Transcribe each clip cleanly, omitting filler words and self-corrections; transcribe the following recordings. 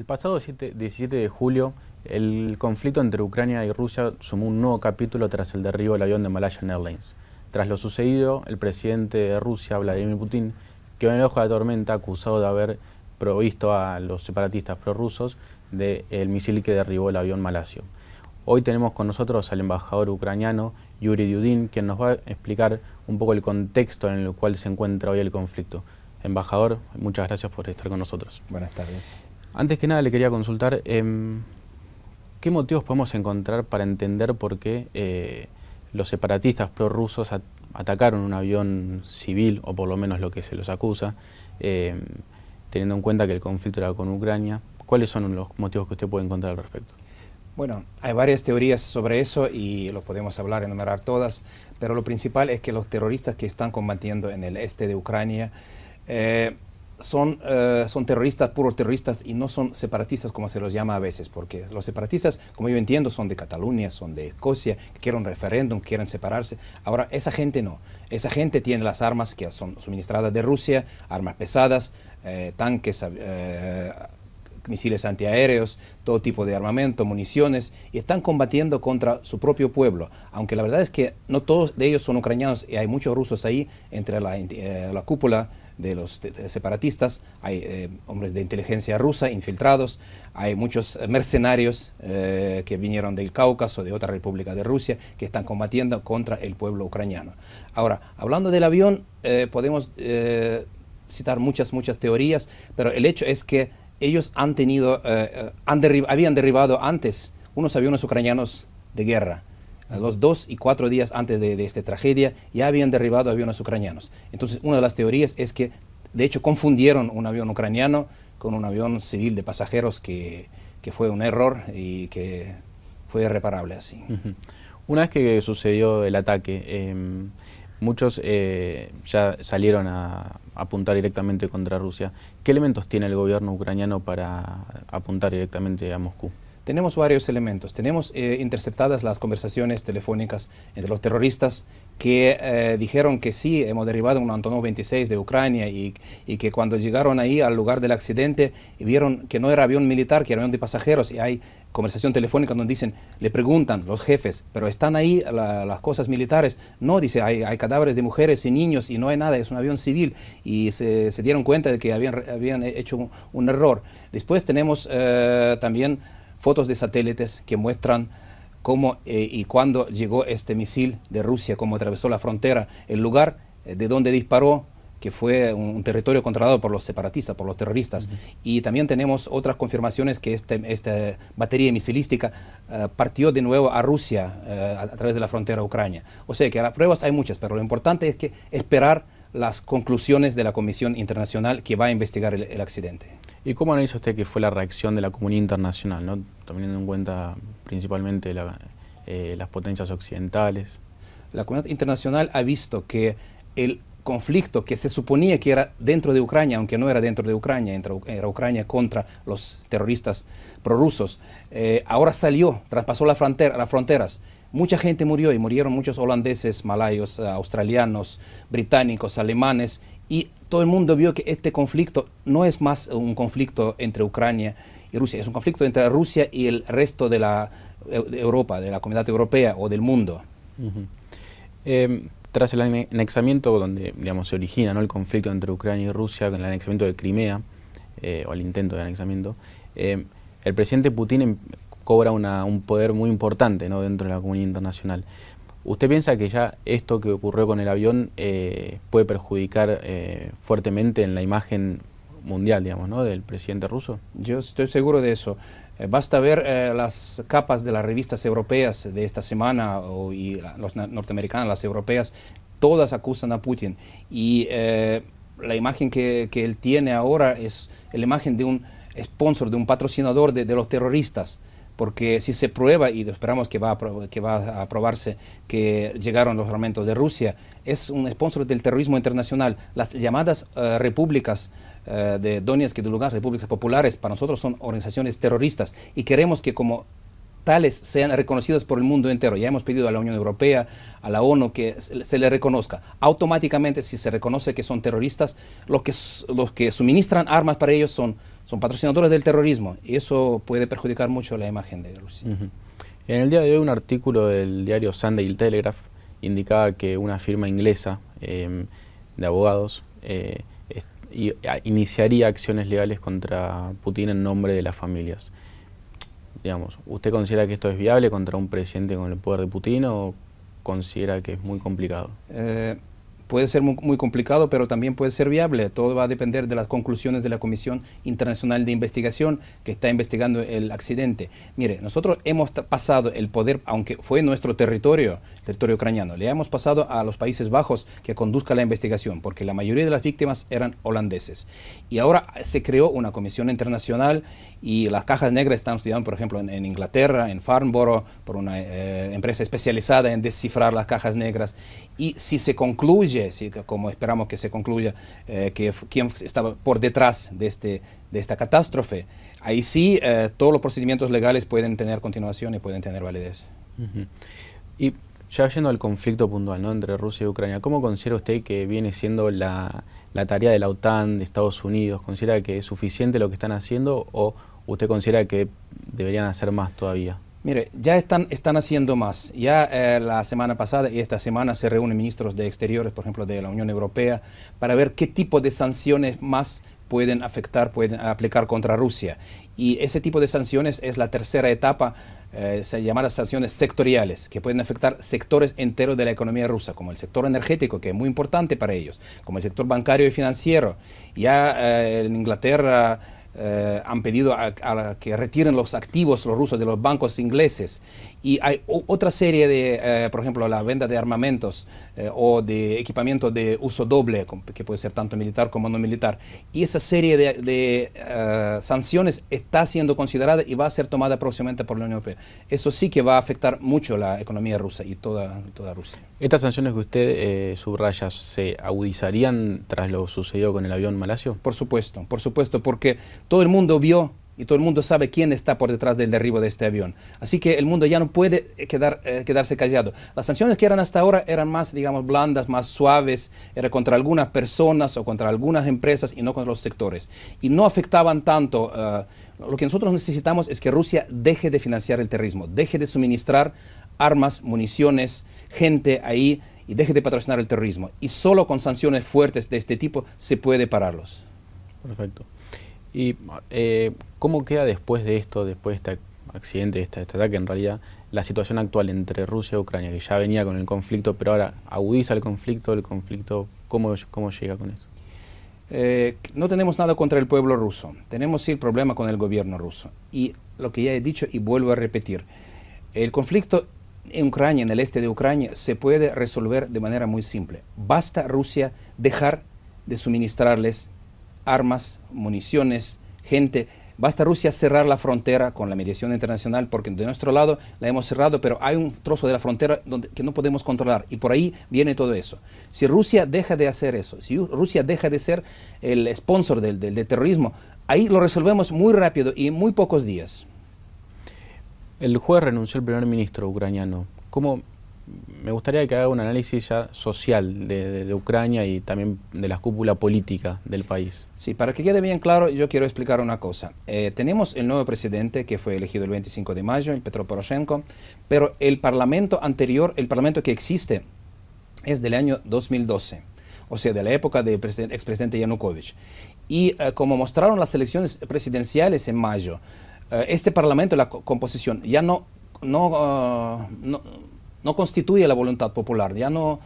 pasado 17 de julio, el conflicto entre Ucrania y Rusia sumó un nuevo capítulo tras el derribo del avión de Malaysia Airlines. Tras lo sucedido, el presidente de Rusia, Vladimir Putin, quedó en el ojo de la tormenta acusado de haber provisto a los separatistas prorrusos del misil que derribó el avión malasio. Hoy tenemos con nosotros al embajador ucraniano Yuri Dudin, quien nos va a explicar un poco el contexto en el cual se encuentra hoy el conflicto. Embajador, muchas gracias por estar con nosotros. Buenas tardes. Antes que nada le quería consultar, ¿qué motivos podemos encontrar para entender por qué los separatistas prorrusos atacaron un avión civil, o por lo menos lo que se los acusa, teniendo en cuenta que el conflicto era con Ucrania? ¿Cuáles son los motivos que usted puede encontrar al respecto? Bueno, hay varias teorías sobre eso y lo podemos hablar, enumerar todas, pero lo principal es que los terroristas que están combatiendo en el este de Ucrania son terroristas, puros terroristas, y no son separatistas como se los llama a veces, porque los separatistas, como yo entiendo, son de Cataluña, son de Escocia, quieren un referéndum, quieren separarse. Ahora, esa gente no. Esa gente tiene las armas que son suministradas de Rusia, armas pesadas, tanques, misiles antiaéreos, todo tipo de armamento, municiones, y están combatiendo contra su propio pueblo. Aunque la verdad es que no todos de ellos son ucranianos, y hay muchos rusos ahí, entre la cúpula de los separatistas. Hay hombres de inteligencia rusa infiltrados, hay muchos mercenarios que vinieron del Cáucaso, de otra república de Rusia, que están combatiendo contra el pueblo ucraniano. Ahora, hablando del avión, podemos citar muchas teorías, pero el hecho es que ellos han habían derribado antes unos aviones ucranianos de guerra. A los 2 y 4 días antes de esta tragedia ya habían derribado aviones ucranianos. Entonces, una de las teorías es que, de hecho, confundieron un avión ucraniano con un avión civil de pasajeros, que fue un error y que fue irreparable así. Una vez que sucedió el ataque, muchos ya salieron a apuntar directamente contra Rusia. ¿Qué elementos tiene el gobierno ucraniano para apuntar directamente a Moscú? Tenemos varios elementos. Tenemos interceptadas las conversaciones telefónicas entre los terroristas que dijeron que sí, hemos derribado un Antonov 26 de Ucrania, y que cuando llegaron ahí al lugar del accidente vieron que no era avión militar, que era avión de pasajeros, y hay conversación telefónica donde dicen, le preguntan los jefes, pero están ahí las cosas militares. No, dice, hay cadáveres de mujeres y niños y no hay nada, es un avión civil, y se dieron cuenta de que habían hecho un error. Después tenemos también fotos de satélites que muestran cómo y cuándo llegó este misil de Rusia, cómo atravesó la frontera, el lugar de donde disparó, que fue un territorio controlado por los separatistas, por los terroristas. Y también tenemos otras confirmaciones que esta batería misilística partió de nuevo a Rusia a través de la frontera a Ucrania. O sea que las pruebas hay muchas, pero lo importante es que esperar las conclusiones de la Comisión Internacional que va a investigar el accidente. ¿Y cómo analiza usted que fue la reacción de la comunidad internacional, ¿no? Teniendo en cuenta principalmente las potencias occidentales? La comunidad internacional ha visto que el conflicto que se suponía que era dentro de Ucrania, aunque no era dentro de Ucrania, era Ucrania contra los terroristas prorrusos, ahora salió, traspasó las fronteras. Mucha gente murió, y murieron muchos holandeses, malayos, australianos, británicos, alemanes, y todo el mundo vio que este conflicto no es más un conflicto entre Ucrania y Rusia, es un conflicto entre Rusia y el resto de Europa, de la comunidad europea o del mundo. Tras el anexamiento, donde digamos, se origina, ¿no?, el conflicto entre Ucrania y Rusia, con el anexamiento de Crimea, o el intento de anexamiento, el presidente Putin cobra un poder muy importante, ¿no?, dentro de la comunidad internacional. ¿Usted piensa que ya esto que ocurrió con el avión puede perjudicar fuertemente en la imagen mundial, digamos, ¿no?, del presidente ruso? Yo estoy seguro de eso. Basta ver las capas de las revistas europeas de esta semana, y las norteamericanas, las europeas, todas acusan a Putin. Y la imagen que él tiene ahora es la imagen de un sponsor, de un patrocinador de los terroristas. Porque si se prueba, y esperamos que va a probarse, que llegaron los armamentos de Rusia, es un sponsor del terrorismo internacional. Las llamadas repúblicas de Donetsk y de Lugansk, repúblicas populares, para nosotros son organizaciones terroristas, y queremos que como tales sean reconocidas por el mundo entero. Ya hemos pedido a la Unión Europea, a la ONU, que se les reconozca. Automáticamente, si se reconoce que son terroristas, los que suministran armas para ellos son son patrocinadores del terrorismo y eso puede perjudicar mucho la imagen de Rusia. En el día de hoy un artículo del diario Sunday Telegraph indicaba que una firma inglesa de abogados iniciaría acciones legales contra Putin en nombre de las familias. Digamos, ¿usted considera que esto es viable contra un presidente con el poder de Putin o considera que es muy complicado? Puede ser muy complicado, pero también puede ser viable. Todo va a depender de las conclusiones de la Comisión Internacional de Investigación que está investigando el accidente. Mire, nosotros hemos pasado el poder, aunque fue nuestro territorio ucraniano, le hemos pasado a los Países Bajos que conduzca la investigación, porque la mayoría de las víctimas eran holandeses. Y ahora se creó una comisión internacional y las cajas negras están estudiando, por ejemplo, en Inglaterra, en Farnborough, por una empresa especializada en descifrar las cajas negras. Y si se concluye, como esperamos que se concluya, quién estaba por detrás de esta catástrofe, ahí sí todos los procedimientos legales pueden tener continuación y pueden tener validez. Y ya yendo al conflicto puntual, ¿no?, entre Rusia y Ucrania, ¿cómo considera usted que viene siendo la tarea de la OTAN, de Estados Unidos? ¿Considera que es suficiente lo que están haciendo o usted considera que deberían hacer más todavía? Mire, ya están haciendo más. Ya la semana pasada y esta semana se reúnen ministros de Exteriores, por ejemplo, de la Unión Europea, para ver qué tipo de sanciones más pueden aplicar contra Rusia. Y ese tipo de sanciones es la tercera etapa, se llama sanciones sectoriales, que pueden afectar sectores enteros de la economía rusa, como el sector energético, que es muy importante para ellos, como el sector bancario y financiero. Ya en Inglaterra han pedido a que retiren los activos los rusos de los bancos ingleses. Y hay otra serie de, por ejemplo, la venta de armamentos o de equipamiento de uso doble, que puede ser tanto militar como no militar. Y esa serie de sanciones está siendo considerada y va a ser tomada próximamente por la Unión Europea. Eso sí que va a afectar mucho la economía rusa y toda Rusia. ¿Estas sanciones que usted subraya se agudizarían tras lo sucedido con el avión malasio? Por supuesto, porque todo el mundo vio y todo el mundo sabe quién está por detrás del derribo de este avión. Así que el mundo ya no puede quedarse callado. Las sanciones que eran hasta ahora eran más, digamos, blandas, más suaves, era contra algunas personas o contra algunas empresas y no contra los sectores. Y no afectaban tanto. Lo que nosotros necesitamos es que Rusia deje de financiar el terrorismo, deje de suministrar armas, municiones, gente ahí y deje de patrocinar el terrorismo. Y solo con sanciones fuertes de este tipo se puede pararlos. Perfecto. ¿Y cómo queda después de esto, después de este accidente, este ataque, en realidad, la situación actual entre Rusia y Ucrania, que ya venía con el conflicto, pero ahora agudiza el conflicto, ¿cómo llega con eso? No tenemos nada contra el pueblo ruso, tenemos sí el problema con el gobierno ruso. Y lo que ya he dicho y vuelvo a repetir, el conflicto en Ucrania, en el este de Ucrania, se puede resolver de manera muy simple. Basta Rusia dejar de suministrarles armas, municiones, gente. Basta Rusia cerrar la frontera con la mediación internacional, porque de nuestro lado la hemos cerrado, pero hay un trozo de la frontera que no podemos controlar y por ahí viene todo eso. Si Rusia deja de hacer eso, si Rusia deja de ser el sponsor del terrorismo, ahí lo resolvemos muy rápido y en muy pocos días. El jueves renunció el primer ministro ucraniano. Me gustaría que haga un análisis ya social de Ucrania y también de la cúpula política del país. Sí, para que quede bien claro, yo quiero explicar una cosa. Tenemos el nuevo presidente que fue elegido el 25 de mayo, el Petro Poroshenko, pero el parlamento anterior, el parlamento que existe, es del año 2012, o sea, de la época del expresidente Yanukovych. Y como mostraron las elecciones presidenciales en mayo, este parlamento, la composición, ya no constituye la voluntad popular, ya no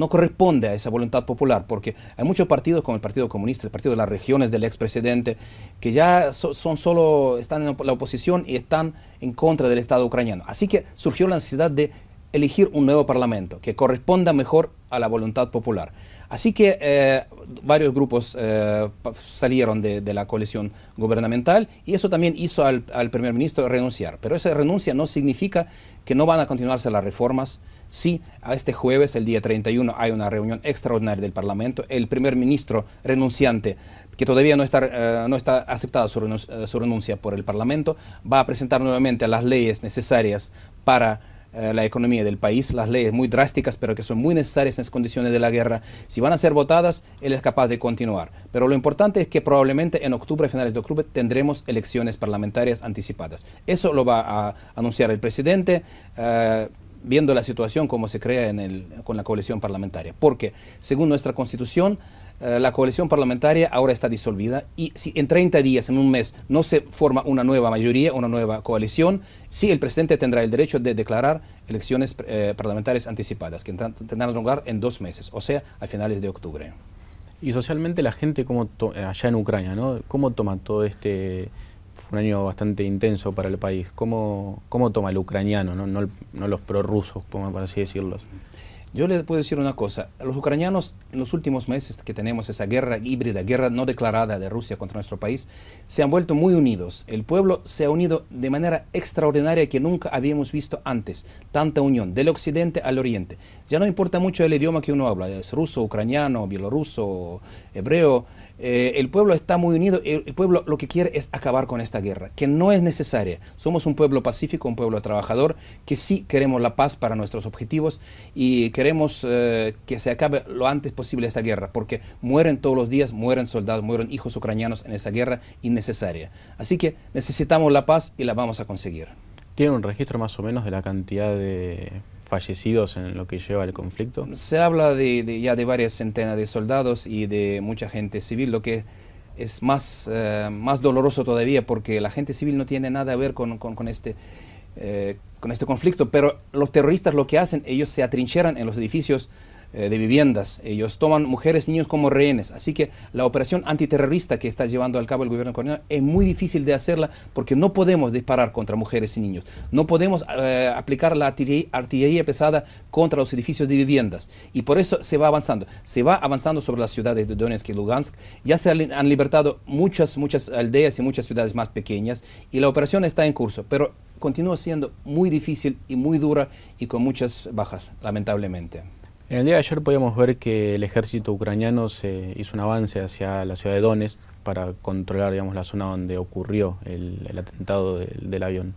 corresponde a esa voluntad popular, porque hay muchos partidos como el Partido Comunista, el Partido de las Regiones del expresidente, que ya están en la oposición y están en contra del Estado ucraniano. Así que surgió la necesidad de elegir un nuevo parlamento que corresponda mejor a la voluntad popular. Así que varios grupos salieron de la coalición gubernamental y eso también hizo al primer ministro renunciar. Pero esa renuncia no significa que no van a continuarse las reformas. Sí, a este jueves, el día 31, hay una reunión extraordinaria del Parlamento. El primer ministro renunciante, que todavía no está aceptada su renuncia por el Parlamento, va a presentar nuevamente las leyes necesarias para la economía del país, las leyes muy drásticas, pero que son muy necesarias en las condiciones de la guerra. Si van a ser votadas, él es capaz de continuar. Pero lo importante es que probablemente en octubre, a finales de octubre, tendremos elecciones parlamentarias anticipadas. Eso lo va a anunciar el presidente, viendo la situación como se crea con la coalición parlamentaria. Porque, según nuestra Constitución, la coalición parlamentaria ahora está disolvida y si en 30 días, en un mes, no se forma una nueva mayoría, una nueva coalición, sí el presidente tendrá el derecho de declarar elecciones parlamentarias anticipadas, que tendrán lugar en 2 meses, o sea, a finales de octubre. Y socialmente la gente, allá en Ucrania, ¿no? ¿Cómo toma todo este... Fue un año bastante intenso para el país. ¿Cómo toma el ucraniano, no los prorrusos, por así decirlo? Yo le puedo decir una cosa, los ucranianos en los últimos meses que tenemos esa guerra híbrida, guerra no declarada de Rusia contra nuestro país, se han vuelto muy unidos. El pueblo se ha unido de manera extraordinaria que nunca habíamos visto antes. Tanta unión, del occidente al oriente. Ya no importa mucho el idioma que uno habla, es ruso, ucraniano, bielorruso, hebreo. El pueblo está muy unido, el pueblo lo que quiere es acabar con esta guerra, que no es necesaria. Somos un pueblo pacífico, un pueblo trabajador, que sí queremos la paz para nuestros objetivos y queremos que se acabe lo antes posible esta guerra, porque mueren todos los días, mueren soldados, mueren hijos ucranianos en esa guerra innecesaria. Así que necesitamos la paz y la vamos a conseguir. ¿Tiene un registro más o menos de la cantidad de fallecidos en lo que lleva el conflicto? Se habla ya de varias centenas de soldados y de mucha gente civil, lo que es más doloroso todavía porque la gente civil no tiene nada a ver con este conflicto, pero los terroristas lo que hacen, ellos se atrincheran en los edificios de viviendas, ellos toman mujeres y niños como rehenes, así que la operación antiterrorista que está llevando a cabo el gobierno coreano es muy difícil de hacerla porque no podemos disparar contra mujeres y niños, no podemos aplicar la artillería pesada contra los edificios de viviendas y por eso se va avanzando sobre las ciudades de Donetsk y Lugansk. Ya se han libertado muchas aldeas y muchas ciudades más pequeñas y la operación está en curso, pero continúa siendo muy difícil y muy dura y con muchas bajas, lamentablemente. En el día de ayer podíamos ver que el ejército ucraniano hizo un avance hacia la ciudad de Donetsk para controlar, digamos, la zona donde ocurrió el atentado del avión.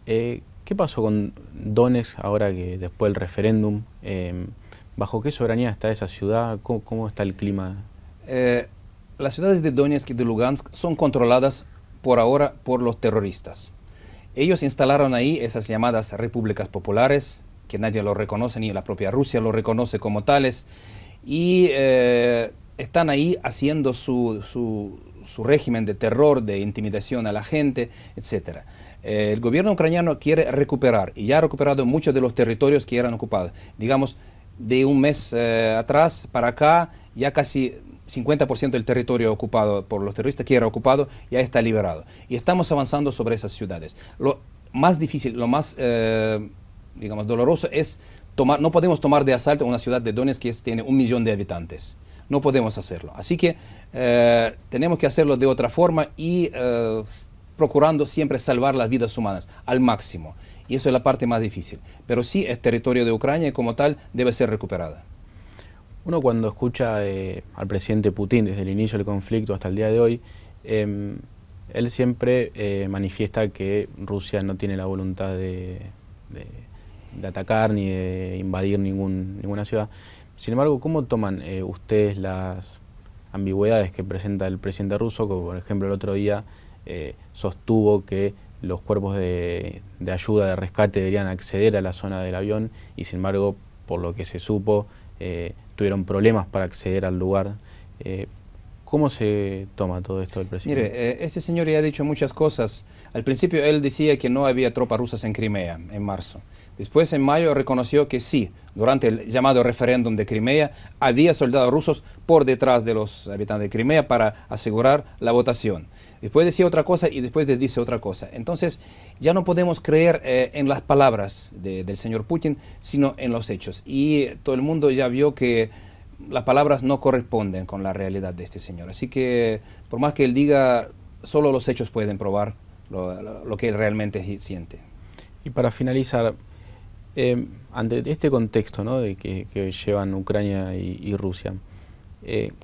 ¿Qué pasó con Donetsk ahora que después del referéndum? ¿Bajo qué soberanía está esa ciudad? ¿Cómo está el clima? Las ciudades de Donetsk y de Lugansk son controladas por ahora por los terroristas. Ellos instalaron ahí esas llamadas repúblicas populares, que nadie lo reconoce, ni la propia Rusia lo reconoce como tales, y están ahí haciendo su régimen de terror, de intimidación a la gente, etc. El gobierno ucraniano quiere recuperar, y ya ha recuperado muchos de los territorios que eran ocupados. Digamos, de un mes atrás para acá, ya casi 50% del territorio ocupado por los terroristas, que era ocupado, ya está liberado. Y estamos avanzando sobre esas ciudades. Lo más difícil, lo más digamos, doloroso es no podemos tomar de asalto una ciudad de Donetsk que tiene 1 millón de habitantes. No podemos hacerlo. Así que tenemos que hacerlo de otra forma y procurando siempre salvar las vidas humanas al máximo. Y eso es la parte más difícil. Pero sí, el territorio de Ucrania y como tal debe ser recuperada. Uno cuando escucha al presidente Putin desde el inicio del conflicto hasta el día de hoy, él siempre manifiesta que Rusia no tiene la voluntad de atacar ni de invadir ninguna ciudad. Sin embargo, ¿cómo toman ustedes las ambigüedades que presenta el presidente ruso? Como por ejemplo el otro día sostuvo que los cuerpos de ayuda, de rescate deberían acceder a la zona del avión y sin embargo, por lo que se supo, tuvieron problemas para acceder al lugar. ¿Cómo se toma todo esto del presidente? Mire, este señor ya ha dicho muchas cosas. Al principio él decía que no había tropas rusas en Crimea, en marzo. Después, en mayo, reconoció que sí, durante el llamado referéndum de Crimea, había soldados rusos por detrás de los habitantes de Crimea para asegurar la votación. Después decía otra cosa y después les dice otra cosa. Entonces, ya no podemos creer en las palabras del señor Putin, sino en los hechos. Y todo el mundo ya vio que las palabras no corresponden con la realidad de este señor. Así que, por más que él diga, solo los hechos pueden probar lo que él realmente siente. Y para finalizar, ante este contexto, ¿no?, de que llevan Ucrania y Rusia,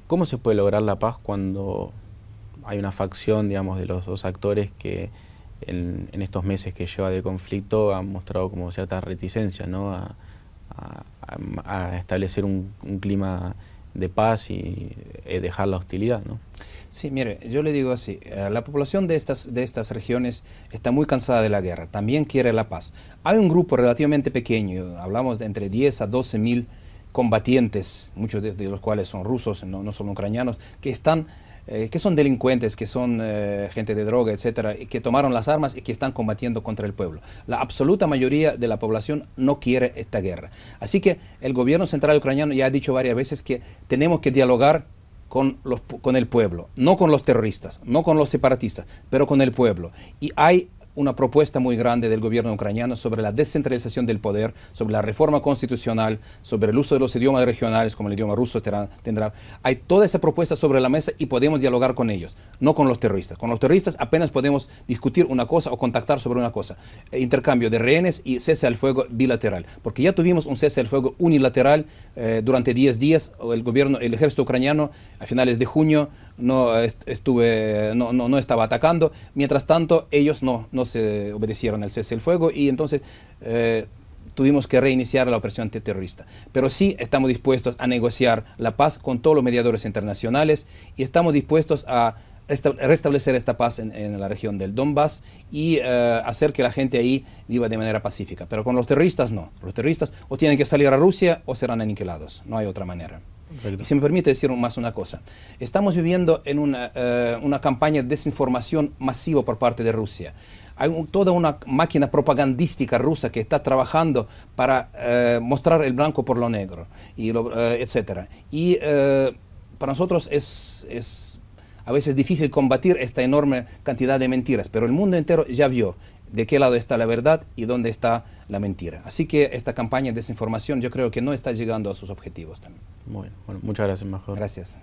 ¿cómo se puede lograr la paz cuando hay una facción, digamos, de los dos actores que en estos meses que lleva de conflicto ha mostrado como cierta reticencia, ¿no? a establecer un clima de paz y dejar la hostilidad, ¿no? Sí, mire, yo le digo así, la población de estas regiones está muy cansada de la guerra, también quiere la paz. Hay un grupo relativamente pequeño, hablamos de entre 10 a 12 mil combatientes, muchos de los cuales son rusos, no son ucranianos, que son delincuentes, que son gente de droga, etcétera, y que tomaron las armas y que están combatiendo contra el pueblo. La absoluta mayoría de la población no quiere esta guerra. Así que el gobierno central ucraniano ya ha dicho varias veces que tenemos que dialogar con el pueblo, no con los terroristas, no con los separatistas, pero con el pueblo. Y hay una propuesta muy grande del gobierno ucraniano sobre la descentralización del poder, sobre la reforma constitucional, sobre el uso de los idiomas regionales, como el idioma ruso tendrá. Hay toda esa propuesta sobre la mesa y podemos dialogar con ellos, no con los terroristas. Con los terroristas apenas podemos discutir una cosa o contactar sobre una cosa. Intercambio de rehenes y cese al fuego bilateral. Porque ya tuvimos un cese al fuego unilateral durante 10 días. El ejército ucraniano a finales de junio no estaba atacando. Mientras tanto, ellos no se obedecieron al cese del fuego y entonces tuvimos que reiniciar la operación antiterrorista. Pero sí estamos dispuestos a negociar la paz con todos los mediadores internacionales y estamos dispuestos a restablecer esta paz en la región del Donbass y hacer que la gente ahí viva de manera pacífica. Pero con los terroristas no. Los terroristas o tienen que salir a Rusia o serán aniquilados. No hay otra manera. Perfecto. Y si me permite decir más una cosa. Estamos viviendo en una campaña de desinformación masiva por parte de Rusia. Hay toda una máquina propagandística rusa que está trabajando para mostrar el blanco por lo negro, etc. Y para nosotros es a veces difícil combatir esta enorme cantidad de mentiras, pero el mundo entero ya vio de qué lado está la verdad y dónde está la mentira. Así que esta campaña de desinformación yo creo que no está llegando a sus objetivos también. Muy bien. Bueno, muchas gracias, embajador. Gracias.